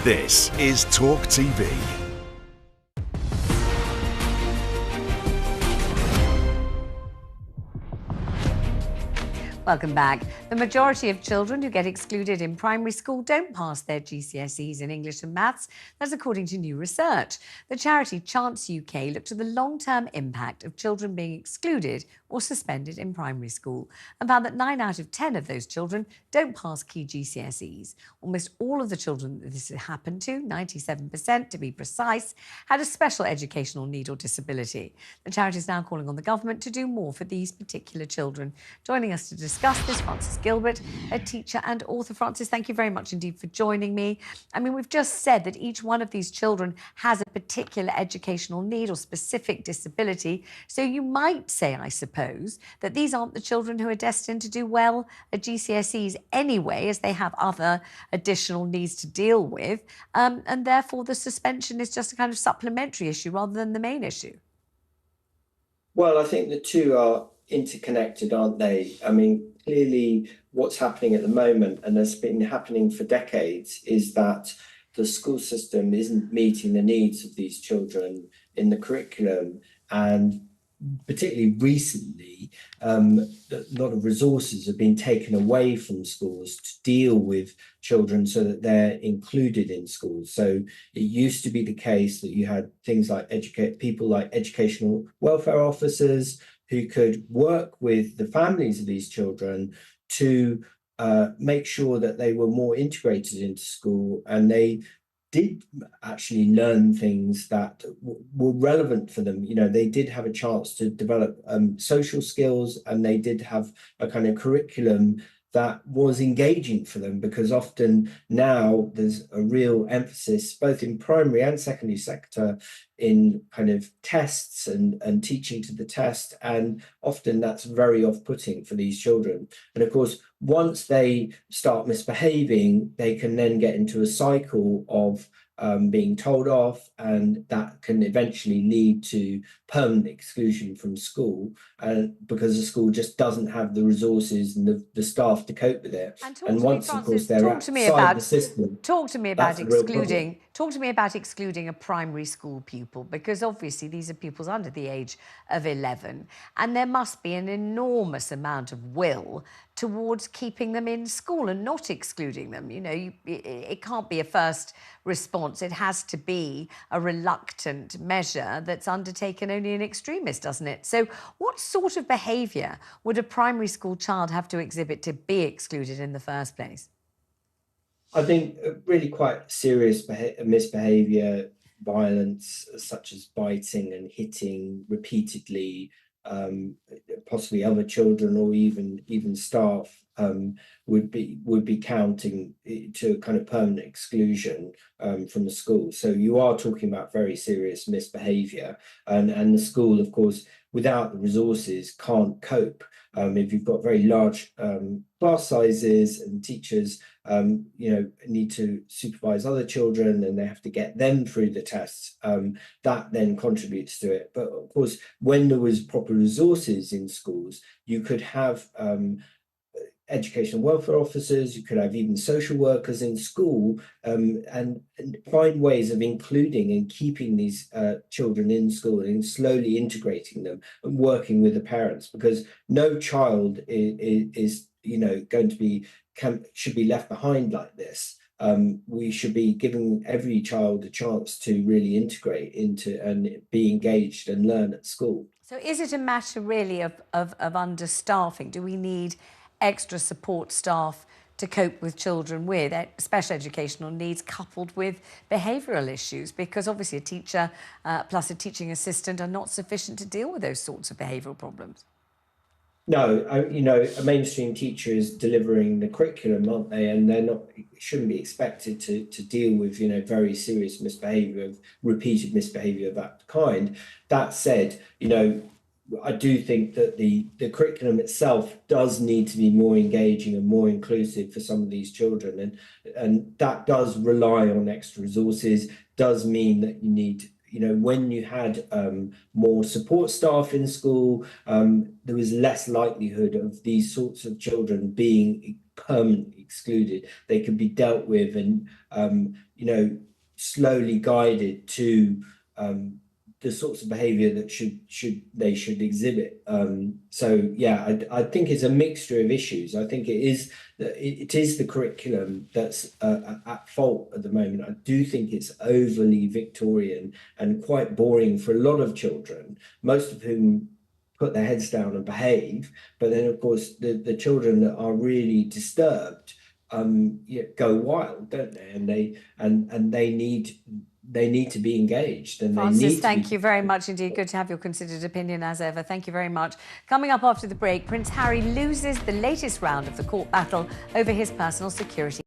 This is Talk TV. Welcome back. The majority of children who get excluded in primary school don't pass their GCSEs in English and Maths. That's according to new research. The charity Chance UK looked at the long-term impact of children being excluded or suspended in primary school and found that 9 out of 10 of those children don't pass key GCSEs. Almost all of the children that this happened to, 97% to be precise, had a special educational need or disability. The charity is now calling on the government to do more for these particular children. Joining us to discuss this, Frances Gilbert, a teacher and author. Frances, thank you very much indeed for joining me. I mean, we've just said that each one of these children has a particular educational need or specific disability. So you might say, I suppose, that these aren't the children who are destined to do well at GCSEs anyway, as they have other additional needs to deal with. And therefore, the suspension is just a kind of supplementary issue rather than the main issue. Well, I think the two are interconnected, aren't they? I mean, clearly what's happening at the moment, and has been happening for decades, is that the school system isn't meeting the needs of these children in the curriculum. And particularly recently, a lot of resources have been taken away from schools to deal with children so that they're included in schools. So it used to be the case that you had things like people like educational welfare officers who could work with the families of these children to make sure that they were more integrated into school, and they did actually learn things that were relevant for them. You know, they did have a chance to develop social skills, and they did have a kind of curriculum that was engaging for them, because often now there's a real emphasis both in primary and secondary sector in kind of tests and teaching to the test, and often that's very off-putting for these children. And of course, once they start misbehaving, they can then get into a cycle of being told off, and that can eventually lead to permanent exclusion from school, because the school just doesn't have the resources and the staff to cope with it. And once, of course, they're outside the system, talk to me about excluding a primary school pupil, because obviously these are pupils under the age of 11, and there must be an enormous amount of will towards keeping them in school and not excluding them. You know, it can't be a first response. It has to be a reluctant measure that's undertaken only in extremis, doesn't it? So what sort of behaviour would a primary school child have to exhibit to be excluded in the first place? I think really quite serious misbehaviour, violence, such as biting and hitting repeatedly, possibly other children or even staff, would be counting to kind of permanent exclusion from the school. So you are talking about very serious misbehaviour, and the school, of course, without the resources, can't cope. If you've got very large class sizes and teachers, you know, need to supervise other children and they have to get them through the tests, that then contributes to it. But of course, when there was proper resources in schools, you could have educational welfare officers, you could have even social workers in school, and find ways of including and keeping these children in school and slowly integrating them and working with the parents, because no child is you know, going to be should be left behind like this. We should be giving every child a chance to really integrate into and be engaged and learn at school. So is it a matter really of understaffing? Do we need extra support staff to cope with children with special educational needs coupled with behavioural issues? Because obviously a teacher plus a teaching assistant are not sufficient to deal with those sorts of behavioural problems. No, you know, a mainstream teacher is delivering the curriculum, aren't they? And they're not, shouldn't be expected to deal with, you know, very serious misbehaviour, repeated misbehaviour of that kind. That said, you know, I do think that the curriculum itself does need to be more engaging and more inclusive for some of these children, and that does rely on extra resources. Does mean that you need, you know, when you had more support staff in school, there was less likelihood of these sorts of children being permanently excluded. They can be dealt with and, slowly guided to the sorts of behaviour that they should exhibit. So yeah, I think it's a mixture of issues. I think it is the curriculum that's at fault at the moment. I do think it's overly Victorian and quite boring for a lot of children, most of whom put their heads down and behave. But then, of course, the children that are really disturbed go wild, don't they? And they need to be engaged. And Francis, thank you very much indeed. Good to have your considered opinion as ever. Thank you very much. Coming up after the break, Prince Harry loses the latest round of the court battle over his personal security.